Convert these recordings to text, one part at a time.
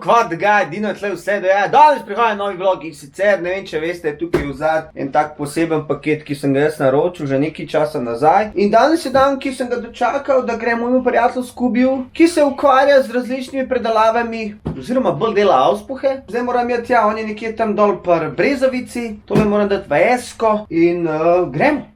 kvad ga, Dino je tle vse doja. Danes prihaja novi vlog in sicer, ne vem, če veste, tukaj v zad en tak poseben paket, ki sem ga jaz naročil že nekaj časa nazaj. In danes je dan, ki sem ga dočakal, da gre mojemu prijatelju Skubiju, ki se ukvarja z različnimi predelavami, oziroma bolj dela auspuhe. Zdaj moram jeti, ja, on je nekje tam dol pri Brezovici, tole moram dati v Esko in gremo.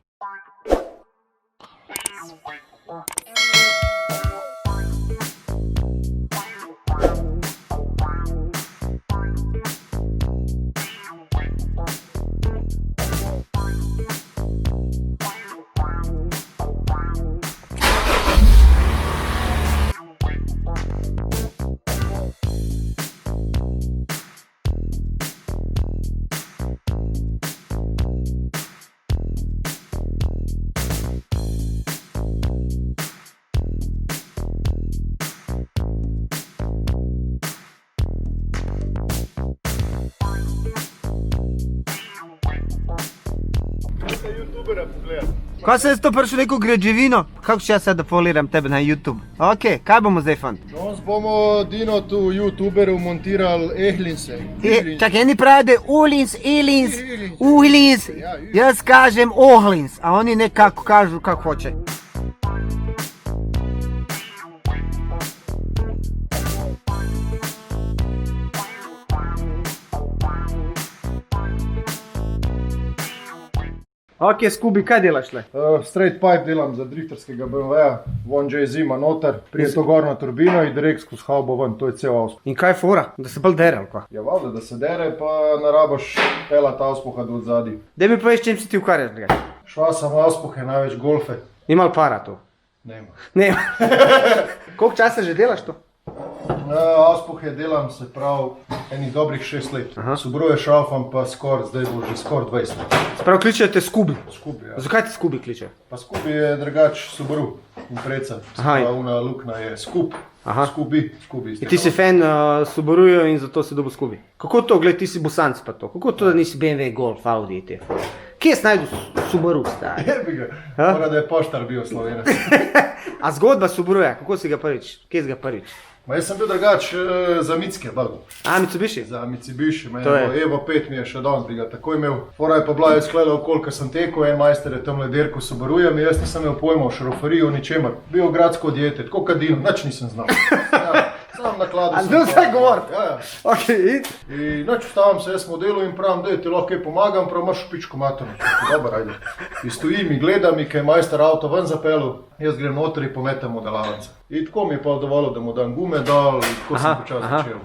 Ko sem to prišel neko građevino, kako će ja sad da foliram tebe na YouTube? Ok, kaj bomo zdaj fant? Danes bomo Dino tu YouTuberu montirali ehlinse. Čak, eni pravi da je uhlins, jaz kažem ohlins, a oni nekako kažu kako hoće. Ok, Skubi, kaj delaš tle? Straight pipe delam za drifterskega BMW-ja, von že zima noter, prije to gorno turbino in direkt skozi haubo ven, to je cel auspuh. In kaj je fora? Da se bolj dere, ali kva? Ja, valjda, da se dere, pa narabaš pelat auspuha do odzadi. Daj mi poveš, čem si ti ukvarjaš, drugače? Šva sam auspuhe, največ golfe. Ima li para to? Nema. Nema. Koliko časa že delaš to? Auspuhe delam se prav enih dobrih 6 let. Subaru šraufam pa zdaj bo že skor 20 let. Sprav kličejo te Skubi? Skubi, ja. Zakaj te Skubi kličejo? Pa Skubi je drugač Subaru in preca. Pa una lukna je Skub. Skubi. In ti si fan Subarujo in zato si dobil Skubi. Kako to, gled, ti si Bosanc pa to? Kako to, da nisi BMW, Golf, Audi in te? Kje si najdu Subaru, stari? Jebi ga, mora da je poštar bil Slovenec. A zgodba Subaruja, kako si ga prvič? Kje si ga prvič? Ma jaz sem bil drugač za Mitske, bolj. A, Mitsubishi? Za Mitsubishi, Evo 5 mi je še danes bi ga tako imel. Fora je pa bila jaz sklela okoli, ko sem tekel, en majster je tamle derko Subarujem in jaz nisem imel pojma o šroferiji, o ničemer. Bil gradsko dijete, tako kad Dino, nič nisem znal. Sam nakladu sem. A zdaj vse govorit? Ja. Ok, id. In noč vstavam se jaz modelu in pravim, da ti lahko kaj pomagam, prav imaš pičko materno. Dobar, ajde. In stojim in gledam, kaj je majster avto ven zapelil, jaz grem noter in pometem modelavance. In tako mi je pa dovolil, da mu dam gume dol in tako sem počas začel.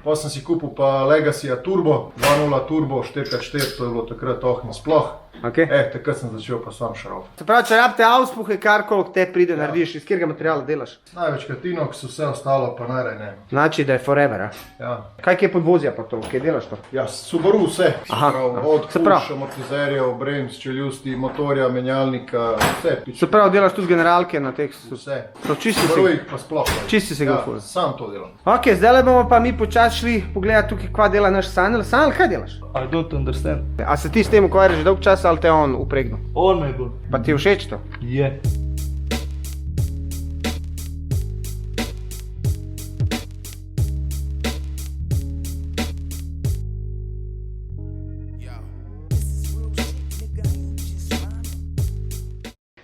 Pa sem si kupil pa Legacyja Turbo, 2.0 Turbo, 4x4, to je bilo takrat ohni sploh. Takrat sem začel pa sam šrauf. Se pravi, če rabite auspuhe, karkoli k te pride, narediš, iz kjerega materiala delaš? Največkrat inox, vse ostalo pa najraje ne. Znači, da je forever, a? Ja. Kaj je podvozja pa to, kaj delaš to? Ja, Subaru vse. Od puš, amortizerjev, brems, čeljusti, motorja, menjalnika, vse. Se pravi, delaš tudi generalke na teh? Vse. Subarujih pa sploh. Čisti si ga ful. Sam to delam. Ok, zdaj bomo pa mi počas šli pogledati tukaj, kva dela naš Sanel. Sanel, kaj delaš? I don't understand. A se ti s tem ukvarjaš že dolg čas ali te on upregnil? On me bo. Pa ti je všeč to? Je.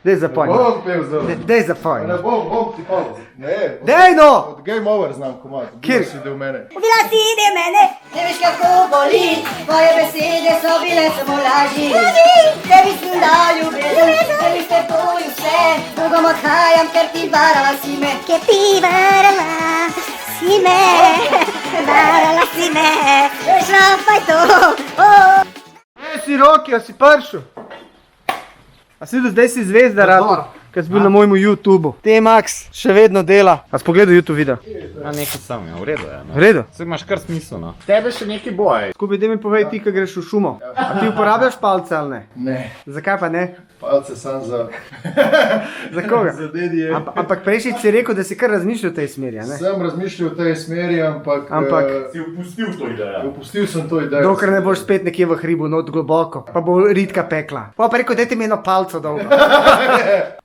Dej zapoj. Bom pel zdaj. Dej zapoj. Ne bom ti pol. Ne. Dej no! Od Game Over znam komad. Kjer? Si del mene. Ubila si ide mene, ne veš kako boli, tvoje besede so bile samo laži. Tebi sem dal ljubezen, tebi ste tvoj vse, drugom odhajam, ker ti varala si me. Ker ti varala si me, varala si me, šrafaj to. Si Roki, a si pršel? A si zdaj si zvezda rado, kad si bil na mojemu YouTubeu. T-Max še vedno dela. A si pogledal YouTube video? Ja, nekaj sam je, v redu je. V redu? Saj imaš kar smisel, no. Tebe še neki boj. Skupaj, daj mi povej ti, kad greš v šumo. A ti uporabljaš palce ali ne? Ne. Zakaj pa ne? Palce sam za... Za koga? Za dedije. Ampak prejšič si rekel, da si kar razmišljal v tej smeri, a ne? Sem razmišljal v tej smeri, ampak... Si upustil to idejo. Upustil sem to idejo. Dokler ne boš spet nekje v hribu, not globoko, pa bo ritka pekla. Pa rekel, dajte mi eno palco dolgo.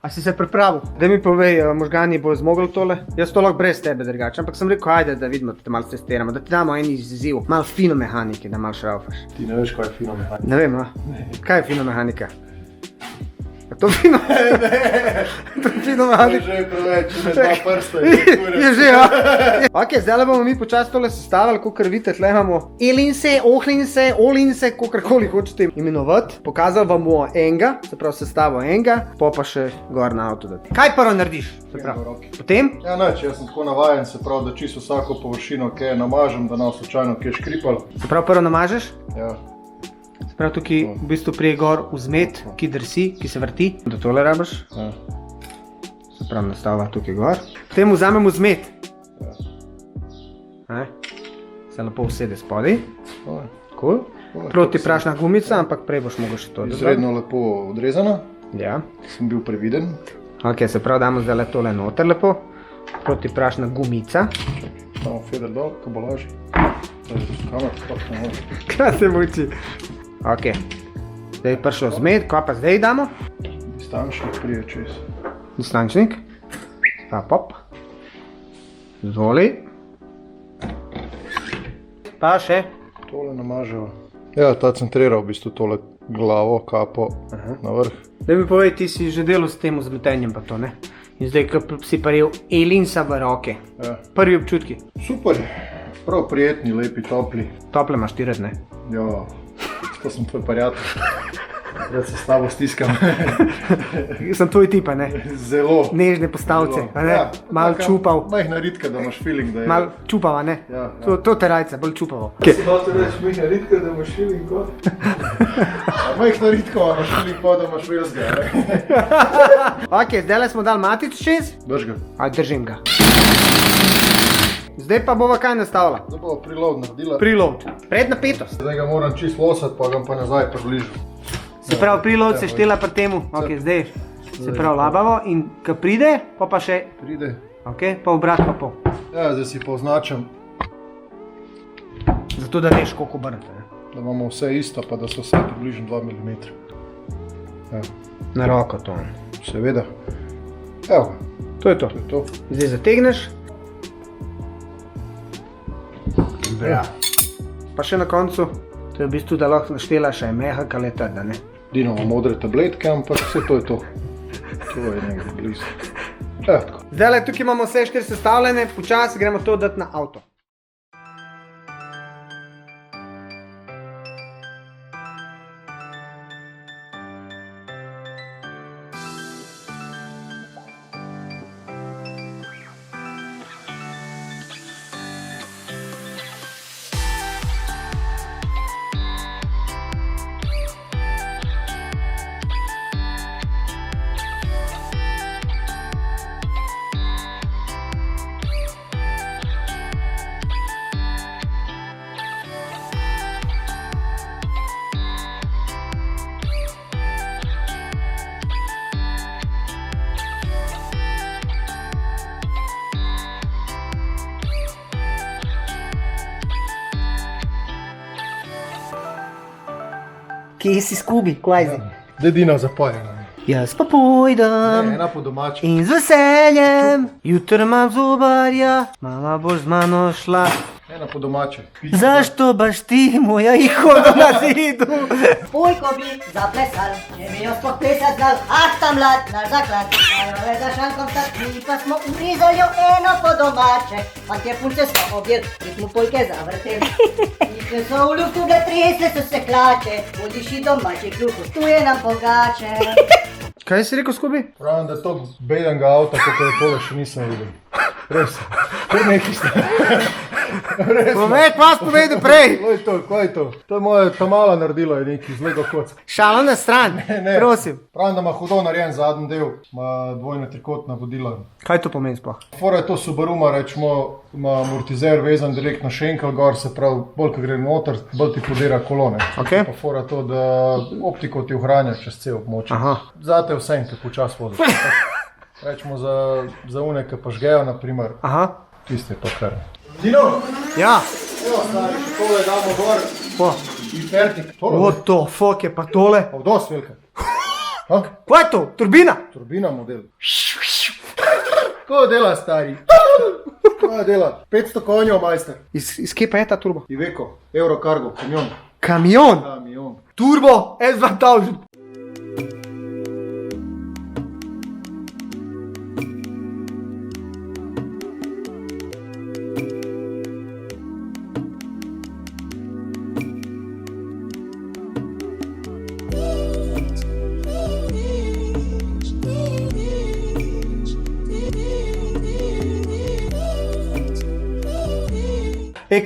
A si si se pripravil? Da mi povej, možgani bo zmogli tole? Jaz to lahko brez tebe drugače, ampak sem rekel, ajde, da vidimo, da te malo testiramo, da ti damo en izziv, malo fino mehanike, da malo šraufaš. Ti ne veš, kaj je fino mehanika. Ne vem, no? Kaj je fino mehanika? A to fino? To je fino mehanika. Že je preveč, že dva prsta. Je že, ja. Ok, zdaj bomo mi počasi tole sestavili, kakor vidite, tle imamo elinse, ohlinse, olinse, kakorkoli hočete imenovati. Pokazal vam bomo enega, se pravi sestavo enega, pa še gor na avto dati. Kaj prvo narediš? Se pravi, potem? Ja, neč, jaz sem tako navajen, se pravi, da čisto vsako površino, kaj namažem, da nam slučajno kaj škripal. Se pravi, prvo namažeš? Ja. Se pravi, tukaj v bistvu prije gor vzmet, ki drsi, ki se vrti, da tole rabiš. Ja. Se pravi, nastavlja tukaj gor. Potem vzamemo vzmet. Ja. Se lepo usede spodaj. Oj. Cool. Proti prašna gumica, ampak prej boš mogel še to dodati. Izredno lepo odrezana. Ja. Sem bil previden. Ok, se pravi, damo zdaj tole noter lepo. Proti prašna gumica. Samo feder dol, ko bo lažje. Kamer, sploh ne može. Kaj se muči? Ok. Zdaj je prišlo zmed, kaj pa zdaj damo? Distančnik prije čez. Distančnik. Pa pop. Zvoli. Pa še. Tole namaževa. Ja, ta centrira v bistvu tole glavo, kapo na vrh. Da mi povej, ti si že delal s tem vzmetenjem pa to, ne? In zdaj, ko si paril elinsa v roke. Ja. Prvi občutki. Super, prav prijetni, lepi, topli. Tople imaš ti rad, ne? Ja, to sem tvoj prijatelj. Rad se s tabo stiskam. Sem tvoj tip, a ne? Zelo. Nežne postavce, a ne? Ja, Mal taka čupav. Majhna ritka, da imaš feeling, da je... Mal čupav, a ne? Ja, ja. To te rajce, bolj čupavo. Hoče reči majhna ritka, da imaš feeling kot? Majhna ritka, imaš feeling kot, da imaš velzga. Ok, zdaj smo dali matič čez. Drž ga. Aj, držim ga. Zdaj pa bova kaj nastavila? Zdaj bo preload naredila. Preload. Prednapetost. Zdaj ga moram čist losati, pa ga pa nazaj približam. Se pravi, preload se štela pri temu. Ok, zdaj se pravi labavo in ko pride, pa še... Pride. Ok, pa obrat pa pol. Ja, zdaj si pa označam, Zato da veš, koliko obrnete, ne? da imamo vse isto, pa da so vse približno 2 mm. Ja, Na roko to. seveda. Evo, To je to. to je to. Zdaj zategneš. Ja. Pa še na koncu, to je v bistvu, da lahko naštela še mehak ali trda, ne? Dinamo modre tabletke, ampak vse to je to. To je nekaj blizu. Ja, tako. Zdaj tukaj imamo vse 4 sestavljene, počasi gremo to dati na avto. Kje si Skubi, kvajzi? Zdaj Dina zapojena. Jaz pa pojdem Ena po domači. in z veseljem, jutri imam zobarja, mama boš z mano šla. Ena po domači. Zašto baš ti, moja ikona na zidu? Pujko bi zaplesal, če bi jo sploh plesat znal, ah ta mlad, naš zaklad. Najole za šankom tak, mi pa smo ugrizali eno po domače. Fantje punce smo objel, ritmu polke zavrtel. Ikne so v luftu ga tresle so se klače, odiši domači kruhu, tu je nam pogače. Kaj si rekel, Skubi? Pravim, da to bedenga avta, kot je tole, še nisem videl. Res. To nekaj ste. Povej, kva si povedal prej. Kaj je to? To je moja tamala naredila, je neki zlega kocka. Šalo na stran, Ne. prosim. Pravim, da ima hudo narejen zadnji del, ima dvojne trikotna vodila. Kaj to pomeni sploh? Fora je to Subaru, rečemo, ima amortizer vezan direkt na šenkel gor, se pravi, bolj ko gre noter, bolj ti podira kolone. Ok. Pa fora to, da optiko ti ohranja čez cel območje. Aha. Zate je vsem, ki počas voziš. Rečemo za une, ki pa žgejo, naprimer, Aha. tiste je to kar. Dino, Ja. evo stari, še tole damo gor Po. in fertik. Tole, What the fuck je pa tole? dosti velika. Ha? Kaj je to? Turbina? Turbina model. Ko dela, stari? Ko dela? 500 konjev, majster. Iz kje pa je ta turbo? Iveco, Eurocargo, kamion. Kamion? Kamion. Turbo S2000.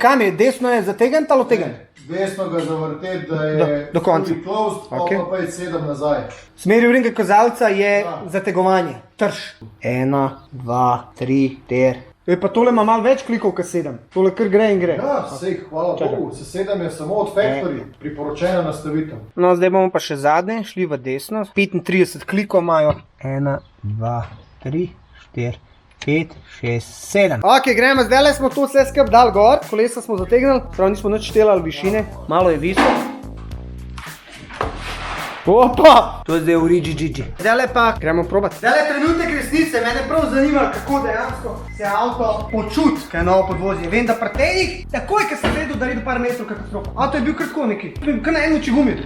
Kam je? Desno je zategnen ali otegnen? Desno ga zavrteti, da je do konca. fully closed, Okej. pa 5-7 nazaj. Smeri uringa kazalca je Ja. zategovanje. Trš. 1, 2, 3, ter. Pa tole ima malo več klikov, kot 7. Tole kar gre in gre. Ja, vseh, hvala Bogu. Se 7 je samo od factory, priporočena nastavitev. No, zdaj bomo pa še zadnje, šli v desno. 35 klikov imajo. 1, 2, 3, 4, 5, 6, 7. Ok, gremo, zdaj smo to vse skupaj dal gor. Kolesa smo zategnili, prav nismo nič štelali višine. Malo je visok. Opa! To je zdaj v Rigi. Zdaj pa gremo probati. Zdaj je trenutek resnice, mene prav zanima, kako dejansko se avto počuti, kaj je novo podvozje. Vem, da pri tejih, takoj, ko sem vedel, da redu par metrov katastrofa. Avto je bil kratko neki, kar na eno oči gumiju.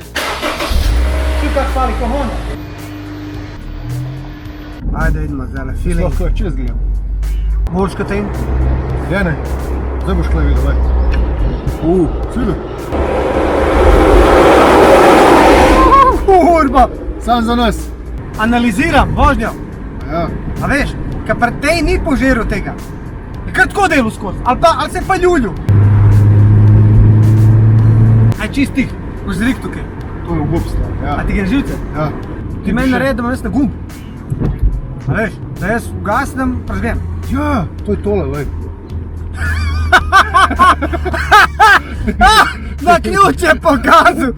Tu kak fali, ko Honda. Ajde, idemo zdaj, feeling. Lahko je čez gledam. Boljš kot ten? Ja, ne. Zdaj boš kaj videl, daj. Svide. Urba! Sam za nas. Analiziram vožnjo. Ja. A veš, ka pri tej ni požeral tega. Je kar tako delo skozi, ali se pa ljulju. Aj čist tih, boš zrik tukaj. To je obobstvo, ja. A ti gre živce? Ja. Ti meni naredi, da imam jaz na gumb. A veš, da jaz ugasnem, prežgem. Ja, to je tole, lej. Na ključ je pokazal.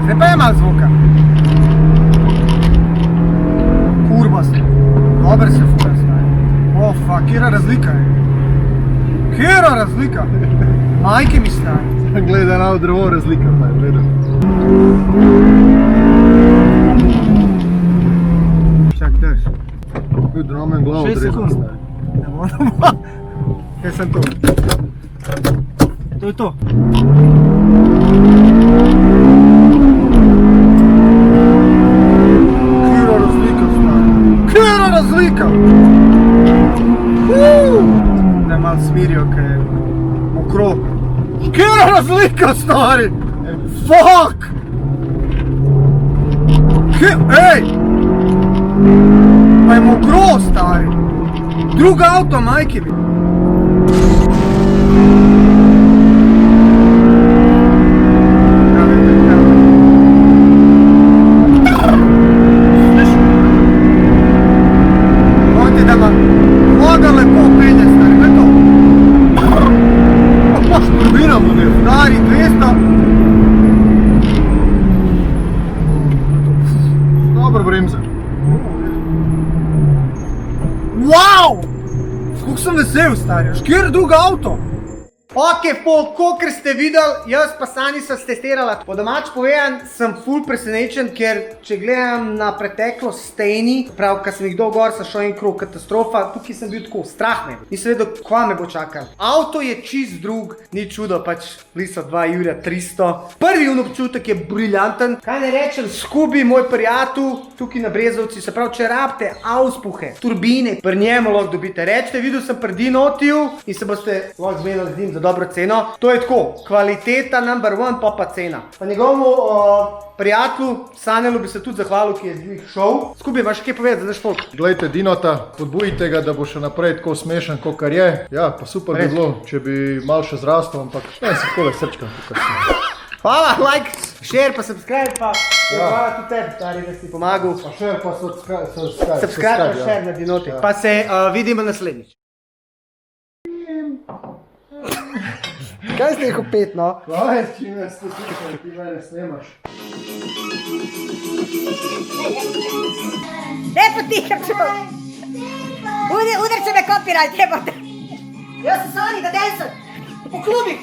Zdaj pa je malo zvuka. Kurba se. Dober se fura stane. O, fuck, kjera razlika je. Kjera razlika? Majke mi stane. Gledaj, na drevo razlika, pa gledaj. Čak, drž. Bil dromen glavo 6 odrezan, sekund. stari. Ne moramo. Jaz sem to. To je to. Kjera razlika stane. Kjera razlika? Da je malo smirijo, kaj je mokro. Kjera razlika, stari? Fuck! Ej! Pa je mokro, stari. Drug avto, majke mi. Pojte, da ima voda lepo pelje, stari, kaj je to? Turbina model. Stari, 200. Dobro bremza. Wow! Kako sem vesel, stari, škjer drug avto. Ok, kolikor ste videli, jaz pa Sani sem testirala. Po domač povedan, sem ful presenečen, ker če gledam na preteklost steni, prav, ko sem jih dol gor, sem šel en krog, katastrofa, tukaj sem bil tako, strah me. Nisem vedel, kva me bo čakal. Avto je čist drug, ni čudo, pač bili so 2 jurja 300. Prvi občutek je briljanten. Kaj ne rečem, Skubi, moj prijatelj, tukaj na Brezovci, se pravi, če rabite auspuhe, turbine, pri njemu lahko dobite. Rečete, videl sem pri Dinotiju in se boste lahko zmenili z njim za dobro ceno. To je tako, kvaliteta number one, pa cena. Pa njegovemu prijatelju, Sanelu, bi se tudi zahvalil, ki je z njih šel. Skubi, imaš kaj povedati za naš folk? Glejte, Dinota, podbujite ga, da bo še naprej tako smešen, kot je. Ja, pa super bi bilo, če bi malo še zrastel, ampak ne se takole srčkam, tukaj sem. Hvala, like, share, pa subscribe, pa hvala tudi tebi, stari, da si pomagal. Pa share, pa subscribe. Subscribe, pa share na Dinoti. Pa se vidimo naslednjič. Kaj ste jih opet, no? Kaj je, čim jaz to tukaj, ti mene snemaš? Ne potiham čovjek. Udar će me copyright, jebote. Ja sam Sani, da desam. U klubi.